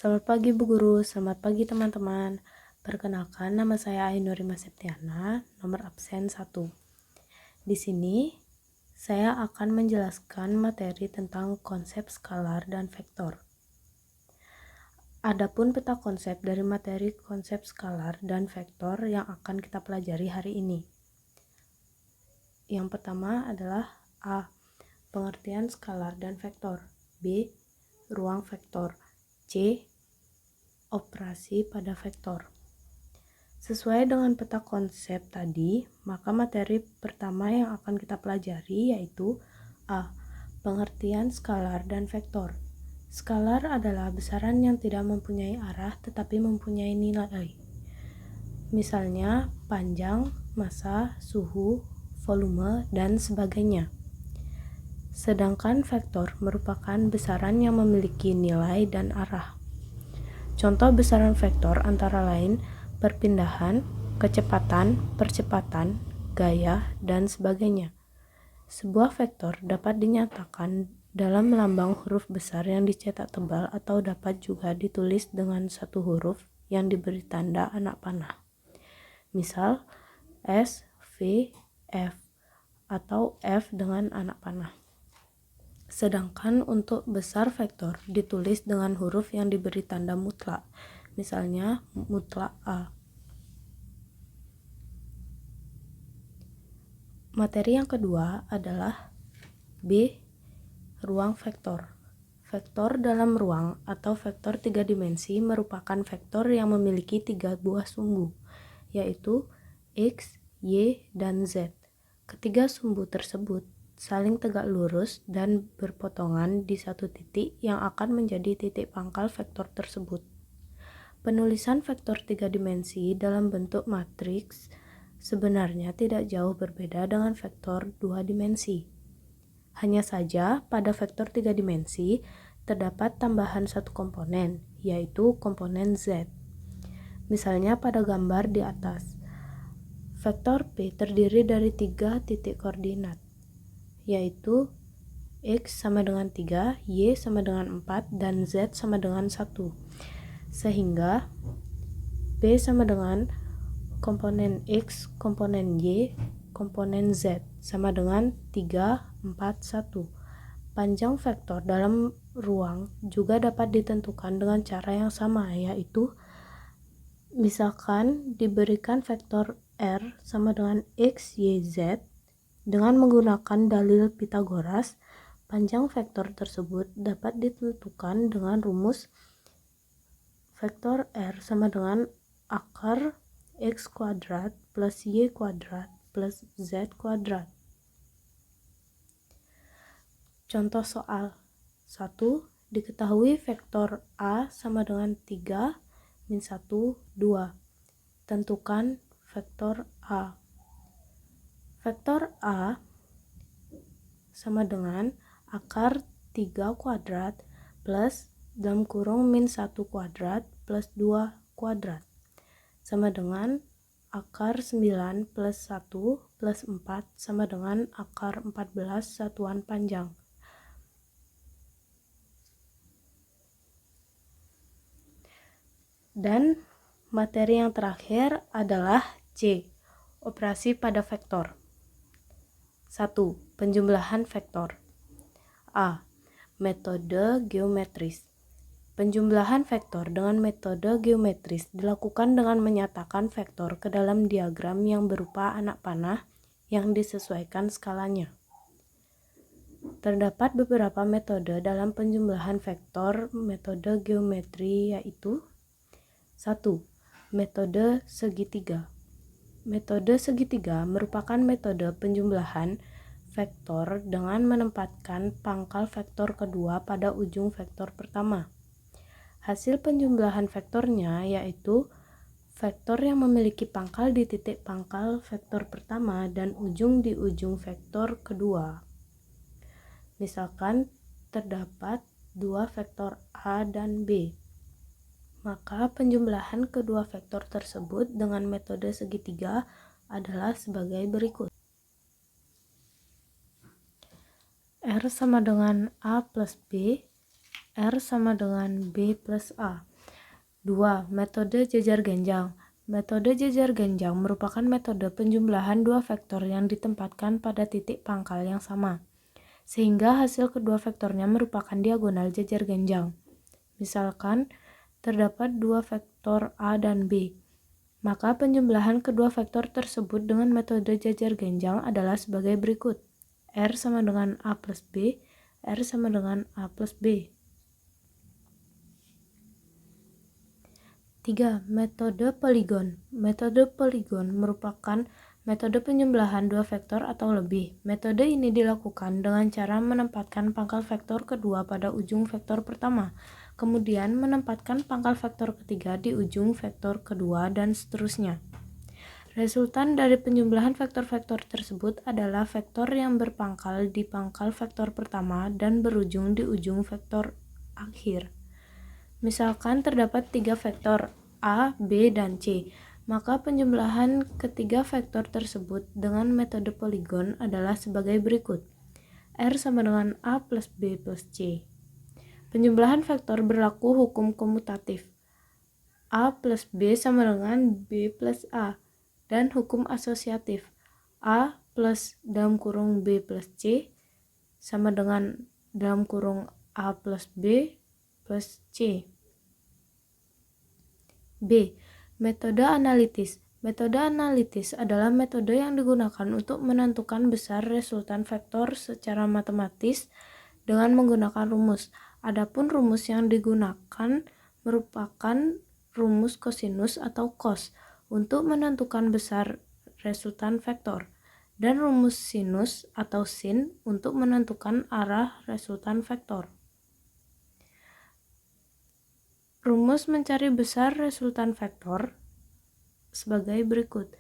Selamat pagi Bu Guru, selamat pagi teman-teman. Perkenalkan, nama saya Ainurima Septiana, nomor absen 1. Di sini, saya akan menjelaskan materi tentang konsep skalar dan vektor. Adapun peta konsep dari materi konsep skalar dan vektor yang akan kita pelajari hari ini. Yang pertama adalah A. Pengertian skalar dan vektor. B. Ruang vektor. C. Operasi pada vektor. Sesuai dengan peta konsep tadi, maka materi pertama yang akan kita pelajari yaitu A. Pengertian skalar dan vektor. Skalar adalah besaran yang tidak mempunyai arah tetapi mempunyai nilai. Misalnya panjang, massa, suhu, volume, dan sebagainya. Sedangkan vektor merupakan besaran yang memiliki nilai dan arah. Contoh besaran vektor antara lain perpindahan, kecepatan, percepatan, gaya, dan sebagainya. Sebuah vektor dapat dinyatakan dalam lambang huruf besar yang dicetak tebal atau dapat juga ditulis dengan satu huruf yang diberi tanda anak panah. Misal S, V, F atau F dengan anak panah. Sedangkan untuk besar vektor ditulis dengan huruf yang diberi tanda mutlak, misalnya mutlak A. Materi yang kedua adalah B. Ruang vektor. Vektor dalam ruang atau vektor 3 dimensi merupakan vektor yang memiliki 3 buah sumbu, yaitu X, Y, dan Z. Ketiga sumbu tersebut saling tegak lurus dan berpotongan di satu titik yang akan menjadi titik pangkal vektor tersebut. Penulisan vektor 3 dimensi dalam bentuk matriks sebenarnya tidak jauh berbeda dengan vektor 2 dimensi. Hanya saja pada vektor 3 dimensi terdapat tambahan satu komponen, yaitu komponen Z. Misalnya pada gambar di atas. Vektor P terdiri dari 3 titik koordinat, yaitu X sama dengan 3, Y sama dengan 4, dan Z sama dengan 1. Sehingga P sama dengan komponen X, komponen Y, komponen Z sama dengan 3, 4, 1. Panjang vektor dalam ruang juga dapat ditentukan dengan cara yang sama, yaitu misalkan diberikan vektor R sama dengan X, Y, Z dengan menggunakan dalil Pythagoras, panjang vektor tersebut dapat ditentukan dengan rumus vektor R sama dengan akar X kuadrat plus Y kuadrat plus Z kuadrat. Contoh soal 1. Diketahui vektor A sama dengan 3, min 1, 2. Tentukan vektor A. Vektor A sama dengan akar 3 kuadrat plus dalam kurung min 1 kuadrat plus 2 kuadrat sama dengan akar 9 plus 1 plus 4 sama dengan akar 14 satuan panjang. Dan materi yang terakhir adalah C. Operasi pada vektor. 1. Penjumlahan vektor. A. Metode geometris. Penjumlahan vektor dengan metode geometris dilakukan dengan menyatakan vektor ke dalam diagram yang berupa anak panah yang disesuaikan skalanya. Terdapat beberapa metode dalam penjumlahan vektor metode geometri, yaitu 1. Metode segitiga. Metode segitiga merupakan metode penjumlahan vektor dengan menempatkan pangkal vektor kedua pada ujung vektor pertama. Hasil penjumlahan vektornya yaitu vektor yang memiliki pangkal di titik pangkal vektor pertama dan ujung di ujung vektor kedua. Misalkan terdapat 2 vektor A dan B. Maka penjumlahan kedua vektor tersebut dengan metode segitiga adalah sebagai berikut. R sama dengan A plus B, R sama dengan B plus A. 2. Metode jejar genjang. Metode jejar genjang merupakan metode penjumlahan dua vektor yang ditempatkan pada titik pangkal yang sama, sehingga hasil kedua vektornya merupakan diagonal jejar genjang. Misalkan, terdapat dua vektor A dan B, maka penjumlahan kedua vektor tersebut dengan metode jejar genjang adalah sebagai berikut. R sama dengan A plus B, R sama dengan A plus B. 3. Metode poligon. Metode poligon merupakan metode penjumlahan dua vektor atau lebih. Metode ini dilakukan dengan cara menempatkan pangkal vektor kedua pada ujung vektor pertama, kemudian menempatkan pangkal vektor ketiga di ujung vektor kedua, dan seterusnya. Resultan dari penjumlahan vektor-vektor tersebut adalah vektor yang berpangkal di pangkal vektor pertama dan berujung di ujung vektor akhir. Misalkan terdapat 3 vektor A, B, dan C, maka penjumlahan ketiga vektor tersebut dengan metode poligon adalah sebagai berikut. R sama dengan A plus B plus C. Penjumlahan vektor berlaku hukum komutatif. A plus B sama dengan B plus A, dan hukum asosiatif. A plus dalam kurung B plus C sama dengan dalam kurung A plus B plus C. B. Metode analitis. Metode analitis adalah metode yang digunakan untuk menentukan besar resultan vektor secara matematis dengan menggunakan rumus. Adapun rumus yang digunakan merupakan rumus kosinus atau cos untuk menentukan besar resultan vektor, dan rumus sinus atau sin untuk menentukan arah resultan vektor. Rumus mencari besar resultan vektor sebagai berikut.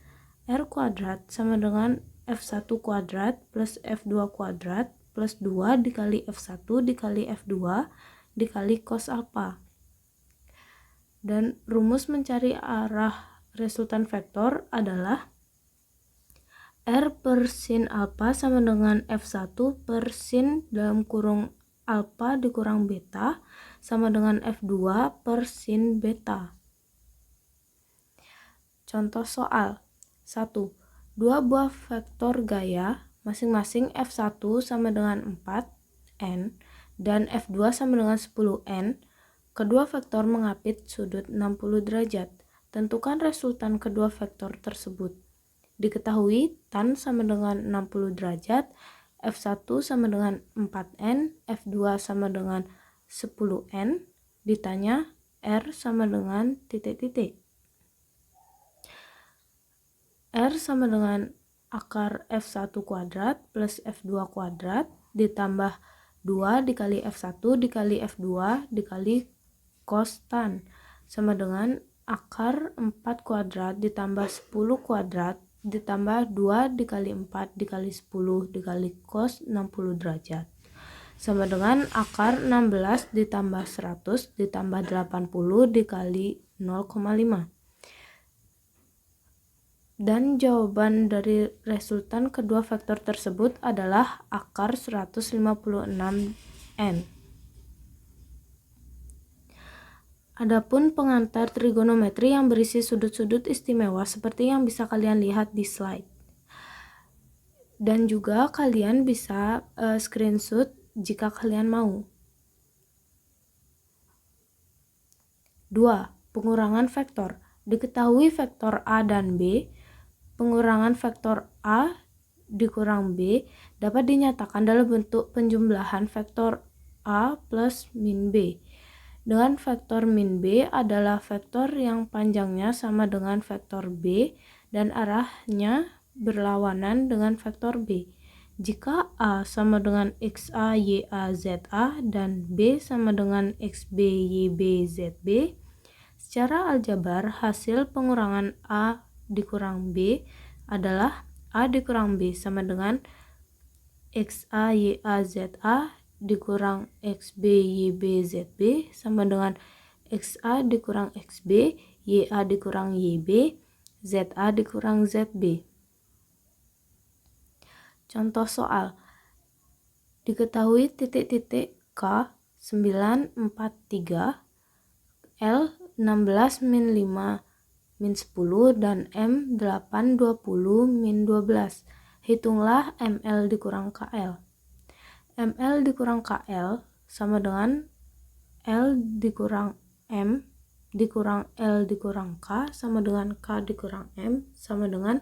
R kuadrat sama dengan F1 kuadrat plus F2 kuadrat plus 2 dikali F1 dikali F2 dikali cos alpha. Dan rumus mencari arah resultan vektor adalah R per sin alpha sama dengan F1 per sin dalam kurung alpha dikurang beta sama dengan F2 per sin beta. Contoh soal 1. Dua buah vektor gaya masing-masing F1 sama dengan 4n dan F2 sama dengan 10n. Kedua vektor mengapit sudut 60 derajat. Tentukan resultan kedua vektor tersebut. Diketahui tan sama dengan 60 derajat, F1 sama dengan 4n, F2 sama dengan 10n, ditanya R sama dengan titik-titik. R sama dengan akar F1 kuadrat plus F2 kuadrat ditambah 2 dikali F1 dikali F2 dikali cos tan sama dengan akar 4 kuadrat ditambah 10 kuadrat ditambah 2 dikali 4 dikali 10 dikali cos 60 derajat sama dengan akar 16 ditambah 100 ditambah 80 dikali 0,5. Dan jawaban dari resultan kedua vektor tersebut adalah akar 156n. Adapun pengantar trigonometri yang berisi sudut-sudut istimewa seperti yang bisa kalian lihat di slide. Dan juga kalian bisa screenshot jika kalian mau. 2. Pengurangan vektor. Diketahui vektor A dan B, pengurangan vektor A dikurang B dapat dinyatakan dalam bentuk penjumlahan vektor A plus min B. Dengan vektor min B adalah vektor yang panjangnya sama dengan vektor B dan arahnya berlawanan dengan vektor B. Jika A sama dengan XA, YA, ZA dan B sama dengan XB, YB, ZB, secara aljabar hasil pengurangan A dikurang B adalah A dikurang B sama dengan XA, YA, ZA dikurang XB, YB, ZB sama dengan XA dikurang XB, YA dikurang YB, ZA dikurang ZB. Contoh soal. Diketahui titik-titik K 943, L 16 min 5 min 10 dan M 8 20 min 12. Hitunglah ML dikurang KL. ML dikurang KL sama dengan L dikurang M dikurang L dikurang K sama dengan K dikurang M sama dengan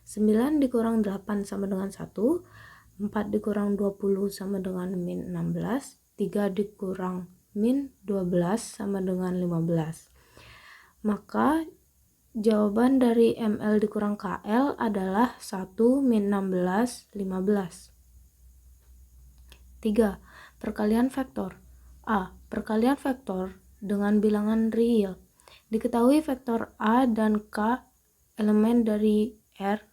9 dikurang 8 sama dengan 1, 4 dikurang 20 sama dengan min 16, 3 dikurang min 12 sama dengan 15. Maka jawaban dari ML dikurang KL adalah 1 min 16, 15. 3. Perkalian vektor. A. Perkalian vektor dengan bilangan real. Diketahui vektor A dan K elemen dari R.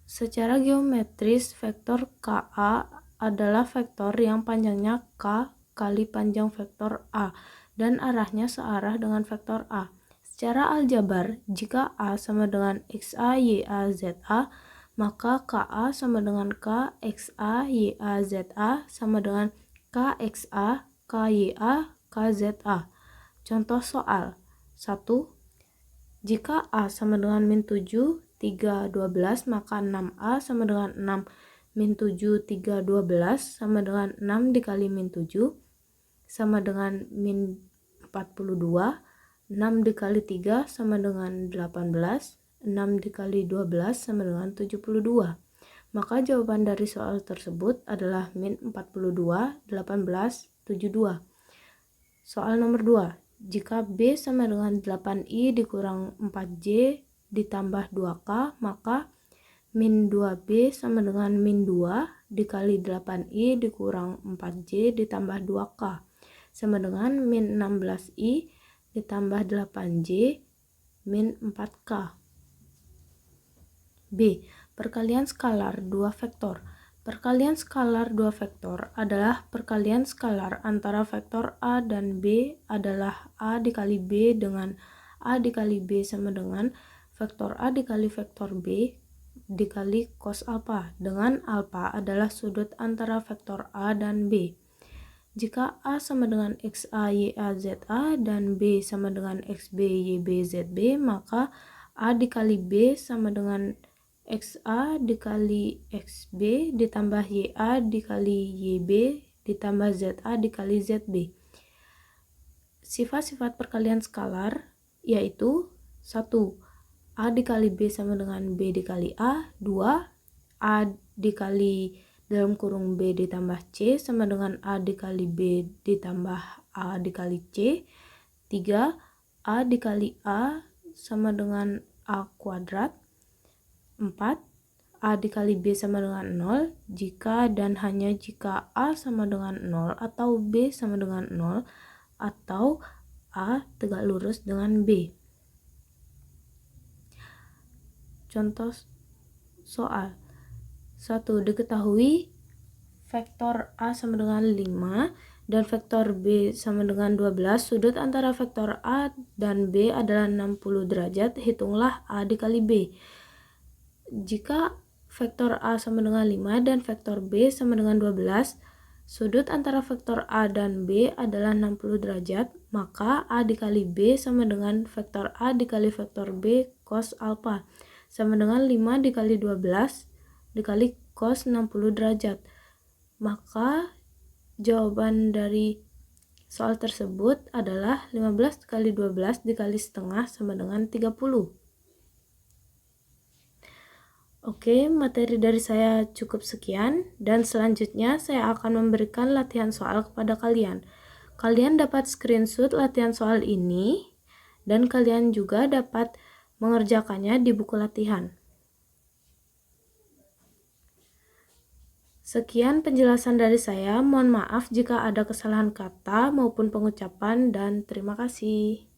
Secara geometris, vektor KA adalah vektor yang panjangnya K kali panjang vektor A dan arahnya searah dengan vektor A. Secara aljabar, jika A sama dengan XA, YA, ZA, maka KA sama dengan K, XA, YA, ZA sama dengan KXA, KYA, KZA. Contoh soal 1. Jika A sama dengan min 7, 3, 12, maka 6A sama dengan 6 min 7, 3, 12 sama dengan 6 dikali min 7 sama dengan min 42, 6 dikali 3 sama dengan 18, 6 dikali 12 sama dengan 72. Maka jawaban dari soal tersebut adalah min 42, 18, 72. Soal nomor 2. Jika B sama dengan 8I dikurang 4J ditambah 2K, maka min 2B sama dengan min 2 dikali 8I dikurang 4J ditambah 2K sama dengan min 16I ditambah 8J min 4K. B. Perkalian skalar 2 vektor. Perkalian skalar 2 vektor adalah perkalian skalar antara vektor A dan B adalah A dikali B dengan A dikali B sama dengan vektor A dikali vektor B dikali cos alpha, dengan alpha adalah sudut antara vektor A dan B. Jika A sama dengan XA, YA, ZA dan B sama dengan XB, YB, ZB, maka A dikali B sama dengan XA dikali XB ditambah YA dikali YB ditambah ZA dikali ZB. Sifat-sifat perkalian skalar yaitu 1. A dikali B sama dengan B dikali A. 2. A dikali dalam kurung B ditambah C sama dengan A dikali B ditambah A dikali C. 3. A dikali A sama dengan A kuadrat. 4. A dikali B sama dengan 0 jika dan hanya jika A sama dengan 0 atau B sama dengan 0 atau A tegak lurus dengan B. Contoh soal 1. Diketahui vektor A sama dengan 5 dan vektor B sama dengan 12. Sudut antara vektor A dan B adalah 60 derajat. Hitunglah A dikali B. Jika vektor A sama dengan 5 dan vektor B sama dengan 12, sudut antara vektor A dan B adalah 60 derajat, maka A dikali B sama dengan vektor A dikali vektor B cos alpha sama dengan 5 dikali 12 dikali cos 60 derajat. Maka jawaban dari soal tersebut adalah 15 dikali 12 dikali setengah sama dengan 30. Oke, materi dari saya cukup sekian dan selanjutnya saya akan memberikan latihan soal kepada kalian. Kalian dapat screenshot latihan soal ini dan kalian juga dapat mengerjakannya di buku latihan. Sekian penjelasan dari saya. Mohon maaf jika ada kesalahan kata maupun pengucapan dan terima kasih.